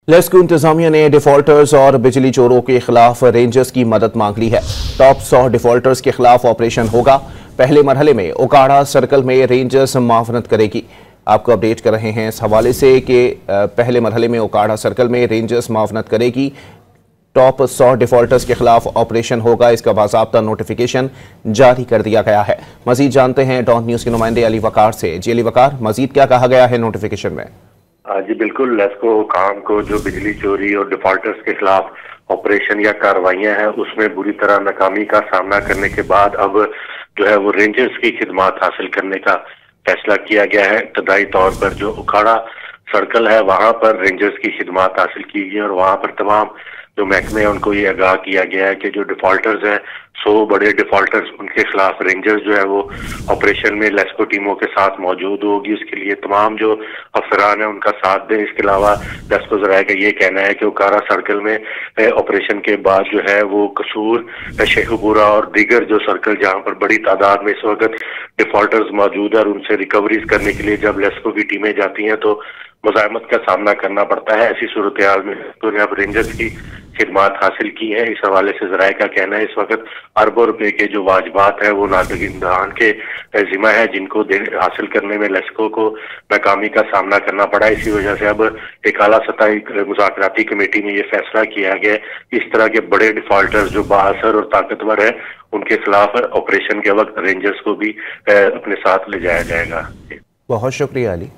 लेस्को इंतजामिया ने डिफॉल्टर्स और बिजली चोरों के खिलाफ रेंजर्स की मदद मांग ली है। टॉप 100 डिफॉल्टर्स के खिलाफ ऑपरेशन होगा। पहले मरहले में ओकाड़ा सर्कल में रेंजर्स मावनत करेगी। आपको अपडेट कर रहे हैं इस हवाले से कि पहले मरहले में ओकाड़ा सर्कल में रेंजर्स मावनत करेगी। टॉप 100 डिफॉल्टर्स के खिलाफ ऑपरेशन होगा। इसका बाकायदा नोटिफिकेशन जारी कर दिया गया है। मजीद जानते हैं डॉन न्यूज के नुमाइंदे अली वकार से। जी अली वकार, मजीद क्या कहा गया है नोटिफिकेशन में? जी बिल्कुल, लेस्को काम को जो बिजली चोरी और डिफॉल्टर्स के खिलाफ ऑपरेशन या कार्रवाइयां हैं उसमें बुरी तरह नाकामी का सामना करने के बाद अब जो है वो रेंजर्स की खिदमत हासिल करने का फैसला किया गया है। इब्तदाई तौर पर जो उखाड़ा सर्कल है वहां पर रेंजर्स की खिदमत हासिल की गई और वहां पर तमाम जो महकमे हैं उनको ये आगाह किया गया है कि जो डिफॉल्टर्स हैं 100 बड़े डिफॉल्टर्स उनके खिलाफ रेंजर्स जो है वो ऑपरेशन में लेस्को टीमों के साथ मौजूद होगी। उसके लिए तमाम जो अफसरान हैं उनका साथ दें। इसके अलावा लेस्को ज़राए का ये कहना है कि उकारा सर्कल में ऑपरेशन के बाद जो है वो कसूर, शेखुपुरा और दीगर जो सर्कल जहाँ पर बड़ी तादाद में इस वक्त डिफॉल्टर्स मौजूद है और उनसे रिकवरीज करने के लिए जब लेस्को की टीमें जाती हैं तो मुज़ाहमत का सामना करना पड़ता है। ऐसी सूरत हाल में तो अब रेंजर्स की खिदमत हासिल की है। इस हवाले से ज़राए का कहना है इस वक्त अरबों रुपए के जो वाजबात है वो नागरिकान के जिम्मा है जिनको हासिल करने में लेस्को को नाकामी का सामना करना पड़ा। इसी वजह से अब एक आला सतही मुज़ाकराती कमेटी में ये फैसला किया गया इस तरह के बड़े डिफॉल्टर्स जो बाअसर और ताकतवर है उनके खिलाफ ऑपरेशन के वक्त रेंजर्स को भी अपने साथ ले जाया जाएगा। बहुत शुक्रिया अली।